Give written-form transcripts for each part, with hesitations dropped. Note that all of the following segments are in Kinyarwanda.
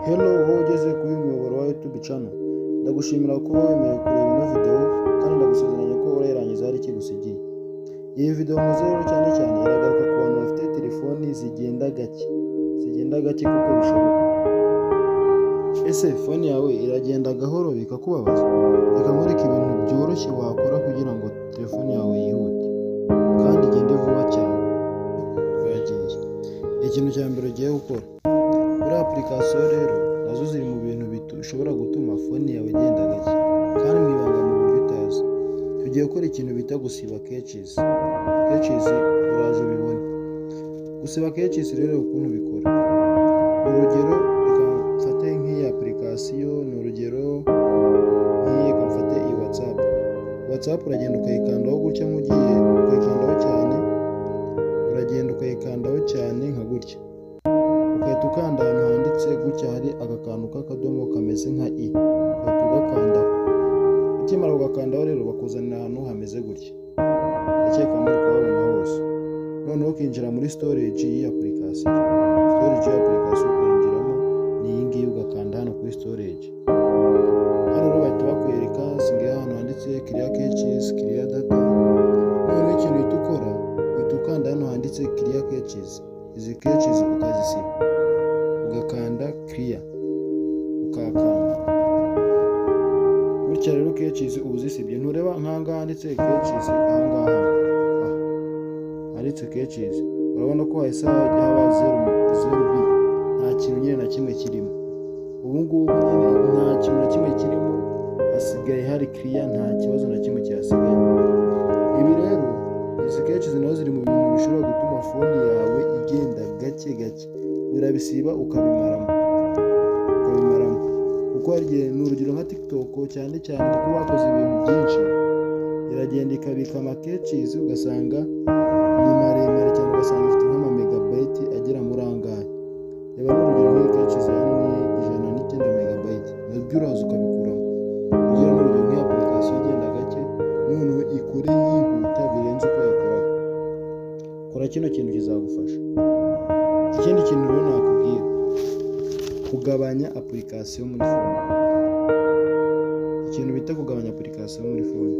Hello, wowe ugeze kuri uyu muyoboro wa YouTube channel. Ndagushimira kuba wemeye kureba ino video kandi ndagusezeranya ko urayirangiza hari ikigusigiye. Iyi video muze rero cyane iragaruka ku bantu bafite telefoni zigenda gake kuko bishoboka. Ese fone yawe iragenda gahoro bikakubabaza? Reka nkwereke ibintu byoroshye wakora kugira ngo telefoni yawe yihute kandi igende vuba cyane. Ikintu cya mbere ugiye gukora, muri application rero nazo ziri mu bintu bishobora gutuma fone yawe igenda gake kandi mwibanga mu buryo utazi. Tugiye gukora ikintu bita gusiba caches uraje ubibone. Gusiba caches rero ukuntu bikora, urugero reka mfate nk'iyi application, ni urugero nk'iyi mfate iyi WhatsApp uragenda ukayikandaho gutya nk'ugiye ukayikandaho cyane, uragenda ukayikandaho cyane nka gutya, ugahita ukanda ahantu handitse gutya hari agakantu k'akadomo kameze nka i, ugahita ugakandaho. Ukimara kugakandaho rero bakuzanira ahantu hameze gutya, ndakeka muri kuhabona hose. Noneho ukinjira muri storage y'iyi application, ukinjiramo ni iyi ngiyi, ugakanda hano kuri storage. Hano rero bahita bakwereka singaye ahantu handitse clear caches, clear data. Noneho ikintu uhita ukora, uhita ukanda hano handitse clear caches, izi caches ukazisiba, ugakanda clear, ukakanda gutya. Rero caches uba uzisibye, ntureba nk'ahangaha handitse caches, ahangaha handitse caches, urabona ko hahise haba 0B, nta kintu nyine na kimwe kirimo. Ubu ngubu nyine nta kintu na kimwe kirimo, hasigaye hari clear, nta kibazo na kimwe cyasigaye. Ibi rero izi caches nazo ziri mu bintu bishobora gutuma fone yawe igenda gake. Urabisiba ukabimaramo kuko hari n'urugero nka TikTok cyane kuko bakoze ibintu byinshi, iragenda ikabika ama caches ugasanga ni maremare cyane, ugasanga ifite nk'ama megabyte agera muri angahe. Reba n'urugero nk'iyi caches hano ni 109 megabyte, nabyo uraza ukabikuramo. Kugira n'urugero nk'iyi application igenda gake noneho ikore yihuta birenze uko yakoraga. Kora kino kintu kizagufasha. Ikindi kintu rero nakubwira, kugabanya application muri phone. Ikintu bita kugabanya application muri phone,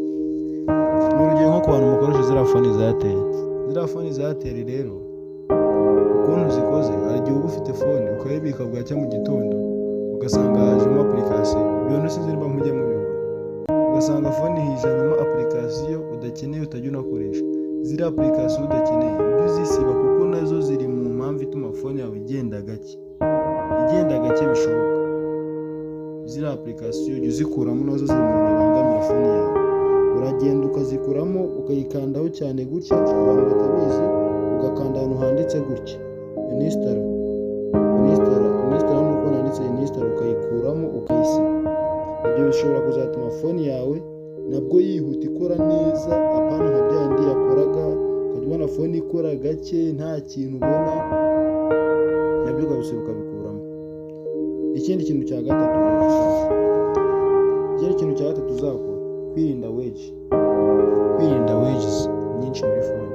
n'urugero nko ku bantu mukoresha ziriya phone za Airtel rero ukuntu zikoze, hari igihe uba ufite phone ukayibika bwacya mu gitondo ugasanga hajemo application, ibyo sinzi niba mujya mubibona, ugasanga phone hijanyemo application udakeneye utajya unakoresha. Ziriya application udakeneye ibyo uzisiba kuko nazo ziri mu mpamvu ituma phone yawe igenda gake bishoboka. Ziriya application ujya uzikuramo, nazo ziri mu bibangamira phone yawe. Uragenda ukazikuramo ukayikandaho cyane gutya, abantu batabizi, ugakanda ahantu handitse gutya uninstall nuko handitse uninstall, ukayikuramo ukayisiba. Ibyo bishobora kuzatuma phone yawe nabwo yihuta ikora neza, apana nka byandi yakoraga ukajya ubona phone ikora gake nta kintu ubona, nabyo ukabisiba ukabikuramo. Ikindi kintu cya gatatu uzakora, kwirinda wedges nyinshi muri phone.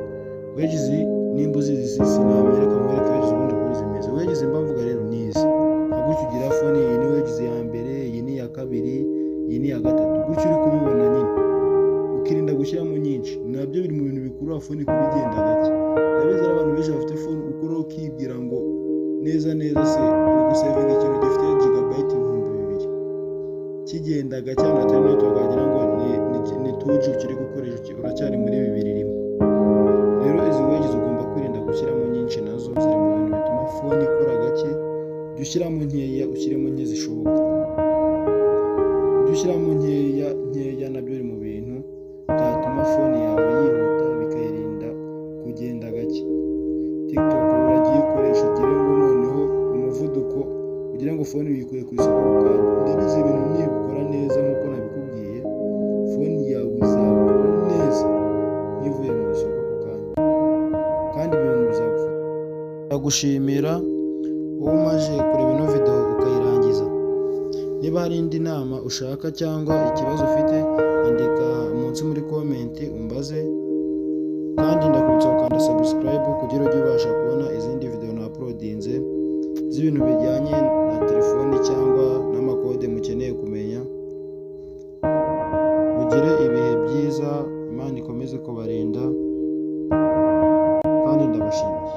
Wedges nimba uzizi sinamwereka mwereka wedges ubundi kuri zimeze. Wedges mba mvuga rero ni izi, nka gutya ugira phone, iyi ni wedges ya mbere, iyi ni iya kabiri, iyi ni iya gatatu, gutya uri kubibona nyine, ukirinda gushyiramo nyinshi. Nabyo biri mu bintu bikurura phone kuba igenda gake. Ndabizi abantu benshi bafite phone ukora ukibwira ngo neza se uri gusevinga ikintu gifite gigabyte 2000 kigenda gake, na internet ukagira ngo ni 2G ukiri gukoresha, uracyari muri 2001. Rero izi wedges ugomba kwirinda gushyiramo nyinshi, nazo ziri mu bintu bituma phone ikora gake. Jya ushyiramo nkeya, ushyiremo nke zishoboka. Ushyiramo nkeya nabyo biri mu bintu byatuma phone yawe yihuta bikayirinda kugenda gake. TikTok uragiye ukoresha ugire ngo noneho umuvuduko, ugira ngo phone uyikuye ku isoko kandi ndabizi ibintu nibikora neza nk'uko nabikubwiye, phone yawe izakora neza ivuye mu isoko kandi ibintu bizagufasha. Ndagushimira wowe umaze kureba ino video ukayirangiza. Niba hari indi nama ushaka cyangwa ikibazo ufite, andika munsi muri comment umbaze, kandi ndakubutsa gukanda subscribe kugira ujye ubasha kubona izindi video na uploadinze z'ibintu bijyanye na telefone. telefoni cyangwa n'amakode mukeneye kumenya. Mugire ibihe byiza, Imana ikomeze kubarinda kandi ndabashimiye.